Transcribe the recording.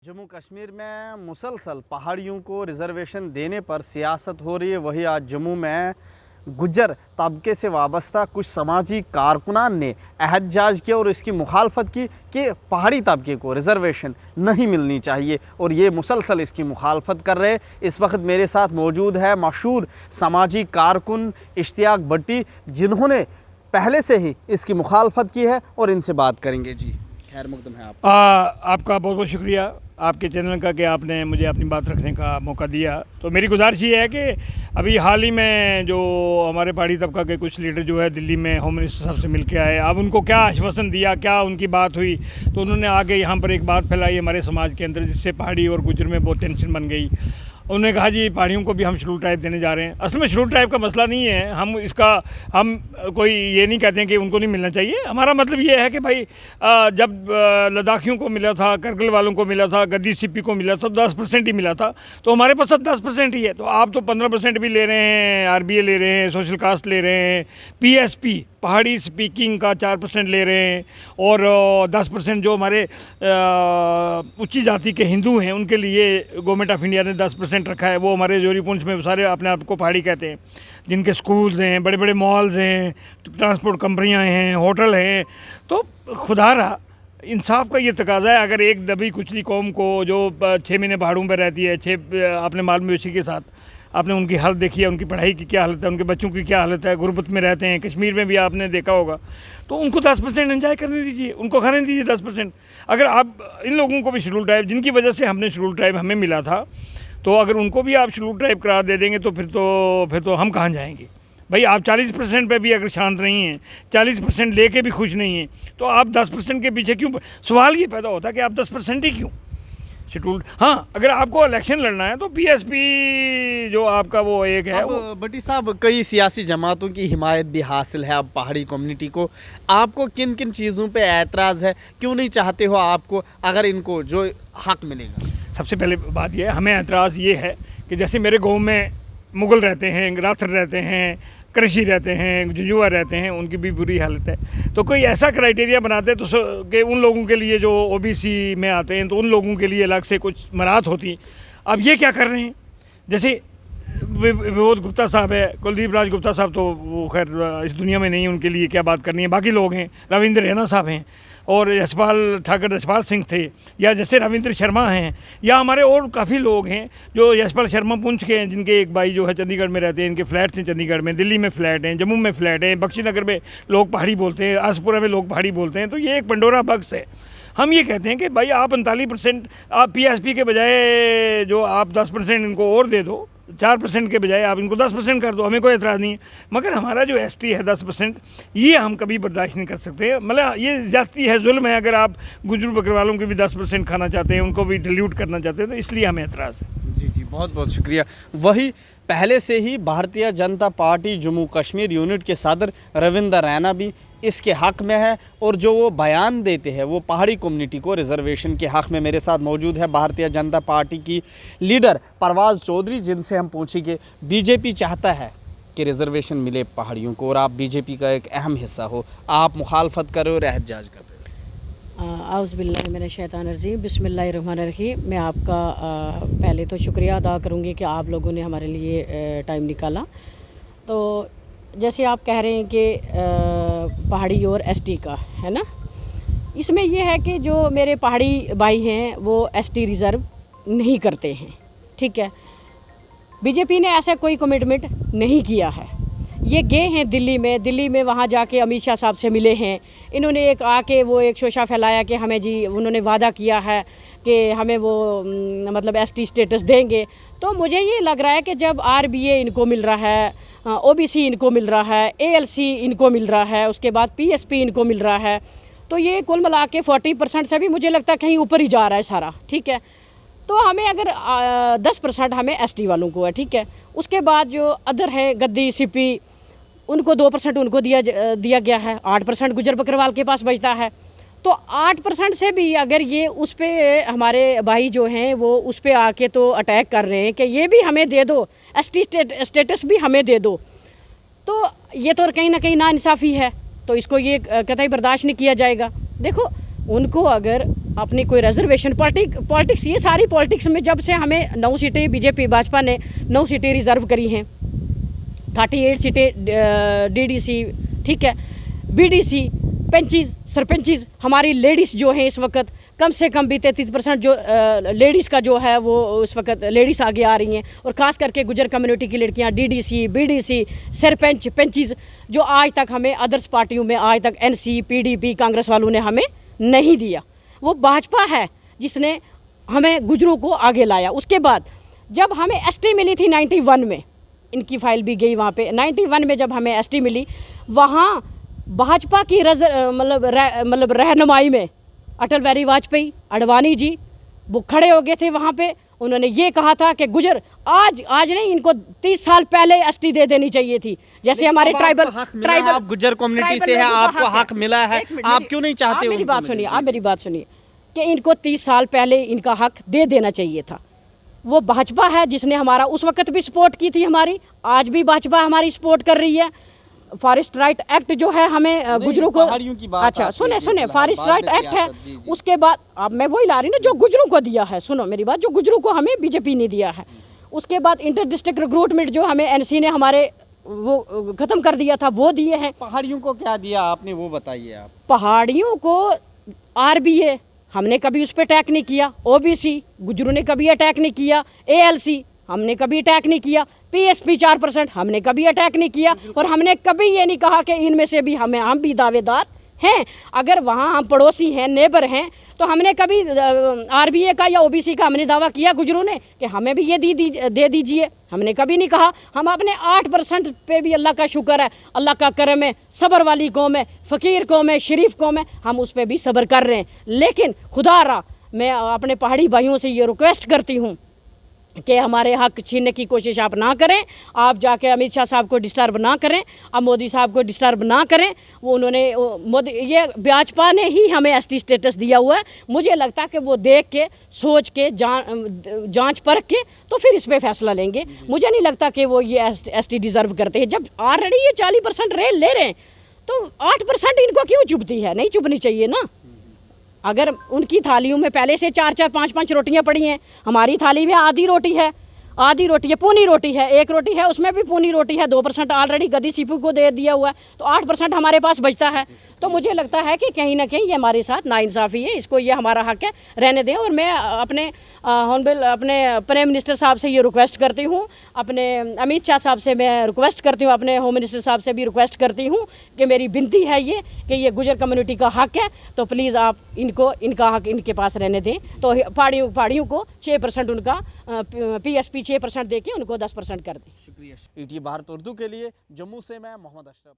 जम्मू कश्मीर में मुसलसल पहाड़ियों को रिजर्वेशन देने पर सियासत हो रही है। वही आज जम्मू में गुज्जर तबके से वाबस्ता कुछ समाजी कारकुनान ने एहतजाज किया और इसकी मुखालफत की कि पहाड़ी तबके को रिजर्वेशन नहीं मिलनी चाहिए और ये मुसलसल इसकी मुखालफत कर रहे। इस वक्त मेरे साथ मौजूद है मशहूर समाजी कारकुन इश्तियाक भट्टी, जिन्होंने पहले से ही इसकी मुखालफत की है और इनसे बात करेंगे। जी खैर मकदम है आप। आपका बहुत बहुत शुक्रिया आपके चैनल का कि आपने मुझे अपनी बात रखने का मौका दिया। तो मेरी गुजारिश ये है कि अभी हाल ही में जो हमारे पहाड़ी तबका के कुछ लीडर जो है दिल्ली में होम मिनिस्टर साहब से मिल के आए, अब उनको क्या आश्वासन दिया, क्या उनकी बात हुई, तो उन्होंने आके यहाँ पर एक बात फैलाई हमारे समाज के अंदर, जिससे पहाड़ी और गुजर में बहुत टेंशन बन गई। उन्होंने कहा जी पहाड़ियों को भी हम शेड्यूल ट्राइब देने जा रहे हैं। असल में शेड्यूल ट्राइब का मसला नहीं है, हम कोई ये नहीं कहते हैं कि उनको नहीं मिलना चाहिए। हमारा मतलब ये है कि भाई जब लद्दाखियों को मिला था, करगिल वालों को मिला था, गद्दी सिप्पी को मिला था, 10% ही मिला था, तो हमारे पास अब 10% ही है। तो आप तो 15% भी ले रहे हैं, RBA ले रहे हैं, सोशल कास्ट ले रहे हैं, PSP पहाड़ी स्पीकिंग का 4% ले रहे हैं, और 10% जो हमारे उच्च जाति के हिंदू हैं उनके लिए गवर्नमेंट ऑफ इंडिया ने 10% रखा है। वो हमारे जोरी पुंछ में सारे अपने आप को पहाड़ी कहते हैं, जिनके स्कूल्स हैं, बड़े बड़े मॉल्स हैं, ट्रांसपोर्ट कंपनियां हैं, होटल हैं। तो खुदा रहा इंसाफ का ये तकाजा है। अगर एक दबी कुचली कौम को जो 6 महीने पहाड़ों पर रहती है, अपने माल मवेशी के साथ, आपने उनकी हालत देखी है, उनकी पढ़ाई की क्या हालत है, उनके बच्चों की क्या हालत है, गुर्बत में रहते हैं, कश्मीर में भी आपने देखा होगा, तो उनको 10% एंजॉय करने दीजिए, उनको खाने दीजिए 10%। अगर आप इन लोगों को भी शेड्यूल ट्राइब, जिनकी वजह से हमने शेड्यूल ट्राइब हमें मिला था, तो अगर उनको भी आप शेड्यूल ट्राइब करार दे देंगे तो फिर तो हम कहाँ जाएंगे भाई। आप 40% पे भी अगर शांत नहीं हैं, 40% लेके भी खुश नहीं हैं, तो आप 10% के पीछे क्यों? सवाल ये पैदा होता है कि आप 10% ही क्यों शेड्यूल। हाँ, अगर आपको इलेक्शन लड़ना है तो PSP जो आपका वो एक है। भट्टी साहब, कई सियासी जमातों की हिमायत भी हासिल है अब पहाड़ी कम्युनिटी को। आपको किन किन चीज़ों पे एतराज़ है, क्यों नहीं चाहते हो आपको अगर इनको जो हक मिलेगा? सबसे पहले बात यह है, हमें एतराज़ ये है कि जैसे मेरे गाँव में मुग़ल रहते हैं, राथर रहते हैं, कृषि रहते हैं, जुजुआ रहते हैं, उनकी भी बुरी हालत है। तो कोई ऐसा क्राइटेरिया बनाते तो कि उन लोगों के लिए जो OBC में आते हैं, तो उन लोगों के लिए अलग से कुछ मराहत होती। अब ये क्या कर रहे हैं, जैसे विबोध गुप्ता साहब है, कुलदीप राज गुप्ता साहब, तो वो खैर इस दुनिया में नहीं है, उनके लिए क्या बात करनी है। बाकी लोग हैं, रविंद्र रैना साहब हैं, और यशपाल ठाकर यशपाल सिंह थे, या जैसे रविंद्र शर्मा हैं, या हमारे और काफ़ी लोग हैं जो यशपाल शर्मा पुंछ के हैं, जिनके एक भाई जो है चंडीगढ़ में रहते हैं, इनके फ्लैट्स हैं चंडीगढ़ में, दिल्ली में फ्लैट हैं, जम्मू में फ्लैट हैं, बख्शी नगर में लोग पहाड़ी बोलते हैं, आसपुरा में लोग पहाड़ी बोलते हैं। तो ये एक पंडोरा बक्स है। हम ये कहते हैं कि भाई आप 39%, आप PSP के बजाय जो आप 10% इनको और दे दो, 4% के बजाय आप इनको 10% कर दो, हमें कोई एतराज़ नहीं है। मगर हमारा जो ST है 10%, ये हम कभी बर्दाश्त नहीं कर सकते। मतलब ये ज़्यादती है, जुल्म है। अगर आप गुजर बकरवालों के भी 10% खाना चाहते हैं, उनको भी डिल्यूट करना चाहते हैं, तो इसलिए हमें एतराज़ है। जी जी, बहुत बहुत शुक्रिया। वही पहले से ही भारतीय जनता पार्टी जम्मू कश्मीर यूनिट के सदर रविंद्र रैना भी इसके हक़ में है, और जो वो बयान देते हैं वो पहाड़ी कम्युनिटी को रिजर्वेशन के हक़ में। मेरे साथ मौजूद है भारतीय जनता पार्टी की लीडर परवाज़ चौधरी, जिनसे हम पूछेंगे BJP चाहता है कि रिजर्वेशन मिले पहाड़ियों को, और आप BJP का एक अहम हिस्सा हो, आप मुखालफत कर रहे हो और एहतजाज कर रहे हो। आउज़ुबिल्लाहि मिनश शैतानिर रजीम, बिस्मिल्लाहिर्रहमानिर्रहीम। मैं आपका पहले तो शुक्रिया अदा करूँगी कि आप लोगों ने हमारे लिए टाइम निकाला। तो जैसे आप कह रहे हैं कि पहाड़ी और ST का है ना, इसमें यह है कि जो मेरे पहाड़ी भाई हैं वो ST रिज़र्व नहीं करते हैं, ठीक है। BJP ने ऐसा कोई कमिटमेंट नहीं किया है। ये गए हैं दिल्ली में वहाँ जाके अमित शाह साहब से मिले हैं। इन्होंने एक आके वो एक शोशा फैलाया कि हमें जी उन्होंने वादा किया है कि हमें वो मतलब ST स्टेटस देंगे। तो मुझे ये लग रहा है कि जब RBA इनको मिल रहा है, OBC इनको मिल रहा है, ALC इनको मिल रहा है, उसके बाद PSP इनको मिल रहा है, तो ये कुल मिला के 40% से भी मुझे लगता है कहीं ऊपर ही जा रहा है सारा, ठीक है। तो हमें अगर 10% हमें ST वालों को है, ठीक है। उसके बाद जो अदर है गद्दी सिप्पी, उनको 2% उनको दिया गया है, 8% गुजर बकरवाल के पास बचता है। तो 8% से भी अगर ये उस पर हमारे भाई जो हैं वो उस पर आके तो अटैक कर रहे हैं कि ये भी हमें दे दो, ST स्टेटस भी हमें दे दो, तो ये तो कहीं ना कहीं नाइंसाफ़ी है। तो इसको ये कतई बर्दाश्त नहीं किया जाएगा। देखो उनको अगर अपनी कोई रिजर्वेशन पॉलिटिक्स ये सारी पॉलिटिक्स में जब से हमें 9 सीटें बीजेपी भाजपा ने 9 सीटें रिजर्व करी हैं, 38 सीटें डीडीसी, ठीक है, बीडीसी, पंचीज, सरपंचीज, हमारी लेडीज़ जो हैं इस वक्त कम से कम भी 33% जो लेडीज़ का जो है वो इस वक्त लेडीज़ आगे आ रही हैं, और ख़ास करके गुजर कम्युनिटी की लड़कियां डीडीसी, बीडीसी, सरपंच, पंचीज, जो आज तक हमें अदर्स पार्टियों में आज तक एनसी, पीडीपी, कांग्रेस वालों ने हमें नहीं दिया। वो भाजपा है जिसने हमें गुजरों को आगे लाया। उसके बाद जब हमें एसटी मिली थी 91 में, इनकी फाइल भी गई वहाँ पे, 91 में जब हमें एसटी मिली, वहाँ भाजपा की मतलब रहनुमाई में अटल बिहारी वाजपेयी, अडवाणी जी वो खड़े हो गए थे वहाँ पे। उन्होंने ये कहा था कि गुजर आज नहीं, इनको 30 साल पहले एसटी दे देनी चाहिए थी। जैसे हमारे ट्राइबल आप गुजर कम्युनिटी से है, आपको हक मिला है, आप क्यों नहीं चाहते? मेरी बात सुनिए, आप मेरी बात सुनिए कि इनको 30 साल पहले इनका हक दे देना चाहिए था। वो भाजपा है जिसने हमारा उस वक्त भी सपोर्ट की थी, हमारी आज भी भाजपा हमारी सपोर्ट कर रही है। फॉरेस्ट राइट एक्ट जो है हमें गुजरों को, अच्छा सुने फॉरेस्ट राइट एक्ट है, उसके बाद अब मैं वही ला रही ना जो गुजरों को दिया है, सुनो मेरी बात, जो गुजरों को हमें बीजेपी ने दिया है। उसके बाद इंटर डिस्ट्रिक्ट रिक्रूटमेंट जो हमें एनसी ने हमारे वो खत्म कर दिया था, वो दिए हैं। पहाड़ियों को क्या दिया आपने वो बताइए आप। पहाड़ियों को आरबीए हमने कभी उस पर अटैक नहीं किया, ओबीसी गुजरों ने कभी अटैक नहीं किया, एएलसी हमने कभी अटैक नहीं किया, पीएसपी 4% हमने कभी अटैक नहीं किया, और हमने कभी ये नहीं कहा कि इनमें से भी हम भी दावेदार हैं। अगर वहाँ हम पड़ोसी हैं, नेबर हैं, तो हमने कभी आरबीए का या ओबीसी का हमने दावा किया गुजरों ने कि हमें भी ये दे दीजिए? हमने कभी नहीं कहा। हम अपने 8% पे भी अल्लाह का शुक्र है, अल्लाह का करम है, सब्र वाली कौम है, फ़कीर कौम है, शरीफ कौम है, हम उस पर भी सब्र कर रहे हैं। लेकिन खुदा रहा मैं अपने पहाड़ी भाइयों से ये रिक्वेस्ट करती हूँ कि हमारे हक छीनने की कोशिश आप ना करें। आप जाके अमित शाह साहब को डिस्टर्ब ना करें, अब मोदी साहब को डिस्टर्ब ना करें। वो उन्होंने मोदी ये भाजपा ने ही हमें एसटी स्टेटस दिया हुआ है। मुझे लगता है कि वो देख के सोच के जांच परख के तो फिर इस पर फैसला लेंगे। मुझे नहीं लगता कि वो ये एसटी डिज़र्व करते हैं। जब ऑलरेडी ये 40% रेल ले रहे हैं तो 8% इनको क्यों चुभती है? नहीं चुभनी चाहिए ना। अगर उनकी थालियों में पहले से 4-4, 5-5 रोटियां पड़ी हैं, हमारी थाली में आधी रोटी है, पूनी रोटी है, एक रोटी है उसमें भी पूनी रोटी है, 2% ऑलरेडी गद्दी सीपू को दे दिया हुआ है, तो 8% हमारे पास बचता है। तो मुझे लगता है कि कहीं ना कहीं ये हमारे साथ नाइंसाफ़ी है, इसको ये हमारा हक है, रहने दें। और मैं अपने अपने प्राइम मिनिस्टर साहब से ये रिक्वेस्ट करती हूँ, अपने अमित शाह साहब से मैं रिक्वेस्ट करती हूँ, अपने होम मिनिस्टर साहब से भी रिक्वेस्ट करती हूँ कि मेरी विनती है ये कि ये गुजर कम्युनिटी का हक है, तो प्लीज़ आप इनका हक इनके पास रहने दें। तो पहाड़ियों को 6% उनका पीएसपी 6% दे के उनको 10% कर दें। शुक्रिया। ईटी भारत उर्दू के लिए जम्मू से मैं मोहम्मद अशरफ।